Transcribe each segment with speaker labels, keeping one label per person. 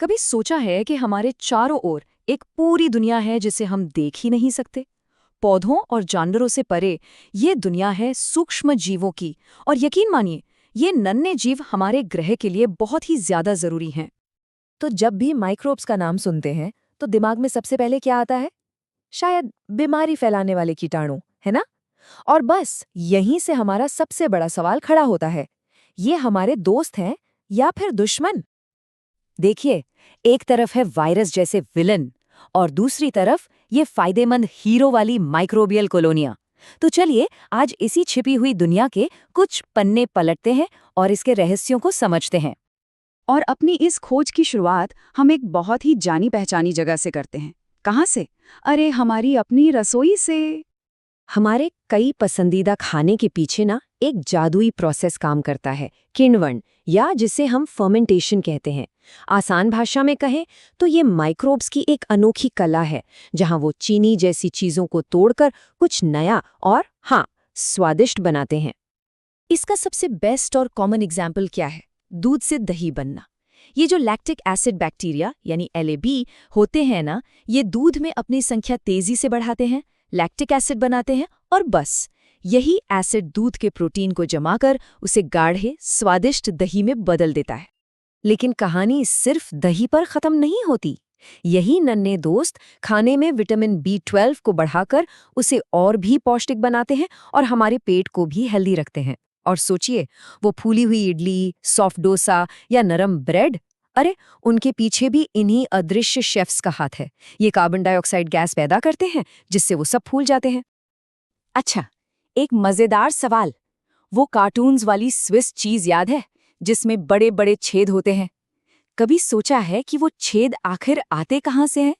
Speaker 1: कभी सोचा है कि हमारे चारों ओर एक पूरी दुनिया है जिसे हम देख ही नहीं सकते? पौधों और जानवरों से परे ये दुनिया है सूक्ष्म जीवों की। और यकीन मानिए, ये नन्हे जीव हमारे ग्रह के लिए बहुत ही ज्यादा जरूरी हैं।
Speaker 2: तो जब भी माइक्रोब्स का नाम सुनते हैं तो दिमाग में सबसे पहले क्या आता है? शायद बीमारी फैलाने वाले कीटाणु, है ना? और बस यहीं से हमारा सबसे बड़ा सवाल खड़ा होता है, ये हमारे दोस्त हैं या फिर दुश्मन? देखिए, एक तरफ है वायरस जैसे विलन और दूसरी तरफ ये फायदेमंद हीरो वाली माइक्रोबियल कॉलोनियां। तो चलिए आज इसी छिपी हुई दुनिया के कुछ पन्ने पलटते हैं और इसके रहस्यों को समझते हैं।
Speaker 1: और अपनी इस खोज की शुरुआत हम एक बहुत ही जानी पहचानी जगह से करते हैं। कहाँ से? अरे, हमारी अपनी रसोई से।
Speaker 2: हमारे कई पसंदीदा खाने के पीछे ना एक जादुई प्रोसेस काम करता है, किण्वन, या जिसे हम फर्मेंटेशन कहते हैं। आसान भाषा में कहें तो ये माइक्रोब्स की एक अनोखी कला है, जहां वो चीनी जैसी चीजों को तोड़कर कुछ नया और हाँ, स्वादिष्ट बनाते हैं। इसका सबसे बेस्ट और कॉमन एग्जाम्पल क्या है? दूध से दही बनना। ये जो लैक्टिक एसिड बैक्टीरिया यानी LAB होते हैं ना, ये दूध में अपनी संख्या तेजी से बढ़ाते हैं, लैक्टिक एसिड बनाते हैं और बस यही एसिड दूध के प्रोटीन को जमाकर उसे गाढ़े स्वादिष्ट दही में बदल देता है। लेकिन कहानी सिर्फ दही पर खत्म नहीं होती। यही नन्हे दोस्त खाने में विटामिन B12 को बढ़ाकर उसे और भी पौष्टिक बनाते हैं और हमारे पेट को भी हेल्दी रखते हैं। और सोचिए, वो फूली हुई इडली, सॉफ्ट डोसा या नरम ब्रेड, अरे उनके पीछे भी इन्हीं अदृश्य शेफ्स का हाथ है। ये कार्बन डाइऑक्साइड गैस पैदा करते हैं जिससे वो सब फूल जाते हैं। अच्छा, एक मजेदार सवाल, वो कार्टून्स वाली स्विस चीज याद है जिसमें बड़े बड़े छेद होते हैं? कभी सोचा है कि वो छेद आखिर आते कहाँ से हैं?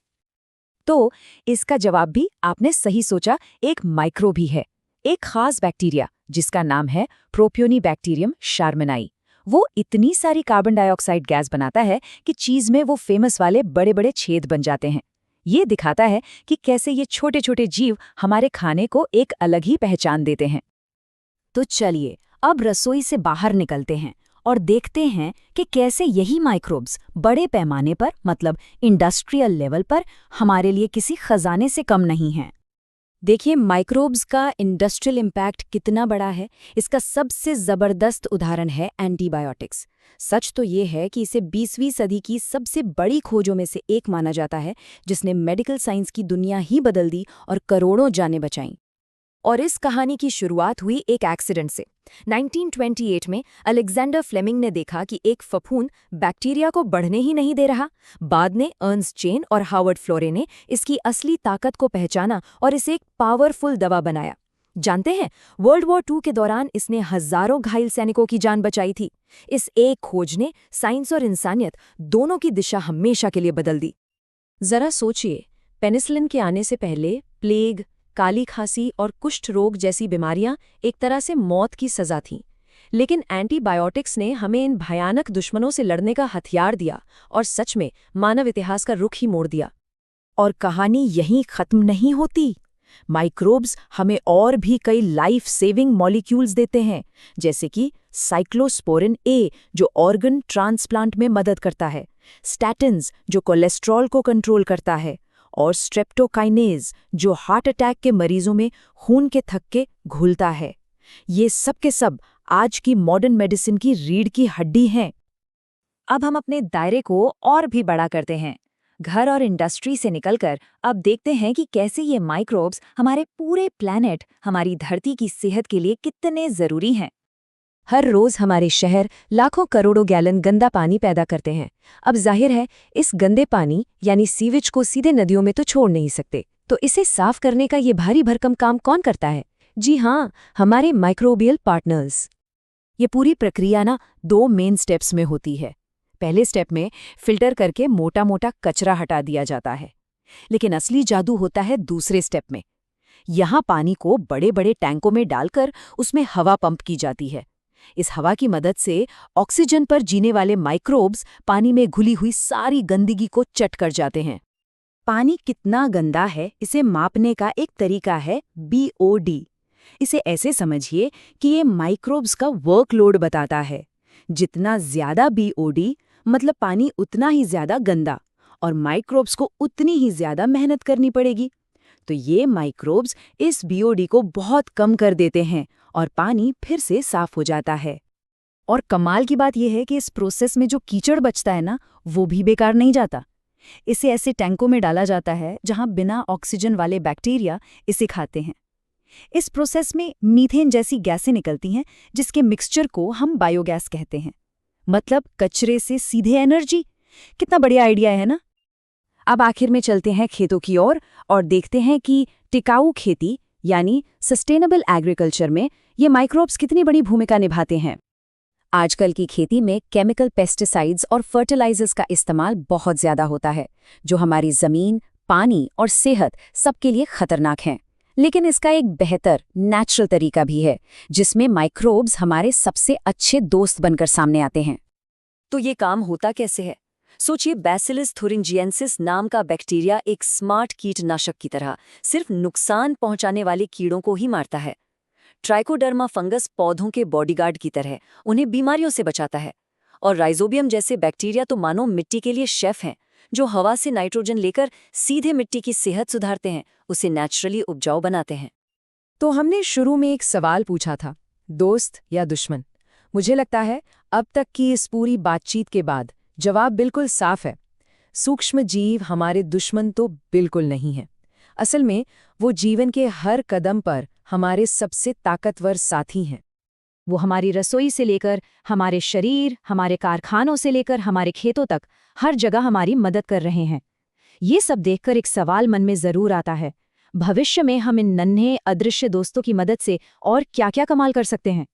Speaker 2: तो इसका जवाब भी आपने सही सोचा, एक माइक्रोब ही है, एक खास बैक्टीरिया जिसका नाम है प्रोपियोनिबैक्टीरियम शार्मनाई। वो इतनी सारी कार्बन डाइऑक्साइड गैस बनाता है कि चीज में वो फेमस वाले बड़े बड़े छेद बन जाते हैं। ये दिखाता है कि कैसे ये छोटे छोटे जीव हमारे खाने को एक अलग ही पहचान देते हैं। तो चलिए अब रसोई से बाहर निकलते हैं और देखते हैं कि कैसे यही माइक्रोब्स बड़े पैमाने पर, मतलब इंडस्ट्रियल लेवल पर, हमारे लिए किसी खजाने से कम नहीं हैं। देखिए, माइक्रोब्स का इंडस्ट्रियल इम्पैक्ट कितना बड़ा है। इसका सबसे ज़बरदस्त उदाहरण है एंटीबायोटिक्स। सच तो ये है कि इसे 20वीं सदी की सबसे बड़ी खोजों में से एक माना जाता है, जिसने मेडिकल साइंस की दुनिया ही बदल दी और करोड़ों जानें बचाईं। और इस कहानी की शुरुआत हुई एक एक्सीडेंट से। 1928 में अलेक्जेंडर फ्लेमिंग ने देखा कि एक फफूंद बैक्टीरिया को बढ़ने ही नहीं दे रहा। बाद में अर्न्स्ट चेन और हावर्ड फ्लोरे ने इसकी असली ताकत को पहचाना और इसे एक पावरफुल दवा बनाया। जानते हैं, वर्ल्ड वॉर II के दौरान इसने हजारों घायल सैनिकों की जान बचाई थी। इस एक खोज ने साइंस और इंसानियत दोनों की दिशा हमेशा के लिए बदल दी। जरा सोचिए, पेनिसिलिन के आने से पहले प्लेग, काली खांसी और कुष्ठ रोग जैसी बीमारियां एक तरह से मौत की सजा थीं। लेकिन एंटीबायोटिक्स ने हमें इन भयानक दुश्मनों से लड़ने का हथियार दिया और सच में मानव इतिहास का रुख ही मोड़ दिया। और कहानी यहीं खत्म नहीं होती। माइक्रोब्स हमें और भी कई लाइफ सेविंग मॉलिक्यूल्स देते हैं, जैसे कि साइक्लोस्पोरिन A जो ऑर्गन ट्रांसप्लांट में मदद करता है, स्टैटिन्स जो कोलेस्ट्रॉल को कंट्रोल करता है, और स्ट्रेप्टोकाइनेज जो हार्ट अटैक के मरीजों में खून के थक्के घुलता है। ये सब के सब आज की मॉडर्न मेडिसिन की रीढ़ की हड्डी हैं। अब हम अपने दायरे को और भी बड़ा करते हैं। घर और इंडस्ट्री से निकलकर अब देखते हैं कि कैसे ये माइक्रोब्स हमारे पूरे प्लैनेट, हमारी धरती की सेहत के लिए कितने जरूरी हैं। हर रोज हमारे शहर लाखों करोड़ों गैलन गंदा पानी पैदा करते हैं। अब जाहिर है, इस गंदे पानी यानी सीवेज को सीधे नदियों में तो छोड़ नहीं सकते, तो इसे साफ करने का ये भारी भरकम काम कौन करता है? जी हाँ, हमारे माइक्रोबियल पार्टनर्स। ये पूरी प्रक्रिया ना 2 मेन स्टेप्स में होती है। पहले स्टेप में फिल्टर करके मोटा मोटा कचरा हटा दिया जाता है, लेकिन असली जादू होता है दूसरे स्टेप में। यहाँ पानी को बड़े बड़े टैंकों में डालकर उसमें हवा पंप की जाती है। इस हवा की मदद से ऑक्सीजन पर जीने वाले माइक्रोब्स पानी में घुली हुई सारी गंदगी को चट कर जाते हैं। पानी कितना गंदा है, इसे मापने का एक तरीका है BOD। इसे ऐसे समझिए कि ये माइक्रोब्स का वर्कलोड बताता है। जितना ज्यादा BOD, मतलब पानी उतना ही ज्यादा गंदा और माइक्रोब्स को उतनी ही ज्यादा मेहनत करनी पड़ेगी। तो ये माइक्रोब्स इस बीओडी को बहुत कम कर देते हैं और पानी फिर से साफ हो जाता है।
Speaker 1: और कमाल की बात यह है कि इस प्रोसेस में जो कीचड़ बचता है ना, वो भी बेकार नहीं जाता। इसे ऐसे टैंकों में डाला जाता है जहां बिना ऑक्सीजन वाले बैक्टीरिया इसे खाते हैं। इस प्रोसेस में मीथेन जैसी गैसें निकलती हैं, जिसके मिक्सचर को हम बायोगैस कहते हैं। मतलब कचरे से सीधे एनर्जी। कितना बढ़िया आइडिया है ना। अब आखिर में चलते हैं खेतों की ओर और देखते हैं कि टिकाऊ खेती यानी सस्टेनेबल एग्रीकल्चर में ये माइक्रोब्स कितनी बड़ी भूमिका निभाते हैं। आजकल की खेती में केमिकल पेस्टिसाइड्स और फर्टिलाइजर्स का इस्तेमाल बहुत ज्यादा होता है, जो हमारी जमीन, पानी और सेहत सबके लिए खतरनाक हैं। लेकिन इसका एक बेहतर नेचुरल तरीका भी है, जिसमें माइक्रोब्स हमारे सबसे अच्छे दोस्त बनकर सामने आते हैं। तो ये काम होता कैसे है? सोचिए, बैसिलस थुरिंजिएंसिस नाम का बैक्टीरिया एक स्मार्ट कीटनाशक की तरह सिर्फ नुकसान पहुंचाने वाले कीड़ों को ही मारता है। ट्राइकोडर्मा फंगस पौधों के बॉडीगार्ड की तरह उन्हें बीमारियों से बचाता है। और राइजोबियम जैसे बैक्टीरिया तो मानो मिट्टी के लिए शेफ हैं, जो हवा से नाइट्रोजन लेकर सीधे मिट्टी की सेहत सुधारते हैं, उसे नेचुरली उपजाऊ बनाते हैं।
Speaker 2: तो हमने शुरू में एक सवाल पूछा था, दोस्त या दुश्मन? मुझे लगता है अब तक की इस पूरी बातचीत के बाद जवाब बिल्कुल साफ है। सूक्ष्म जीव हमारे दुश्मन तो बिल्कुल नहीं है। असल में वो जीवन के हर कदम पर हमारे सबसे ताकतवर साथी हैं।
Speaker 1: वो हमारी रसोई से लेकर हमारे शरीर, हमारे कारखानों से लेकर हमारे खेतों तक हर जगह हमारी मदद कर रहे हैं। ये सब देखकर एक सवाल मन में जरूर आता है, भविष्य में हम इन नन्हे अदृश्य दोस्तों की मदद से और क्या-क्या कमाल कर सकते हैं।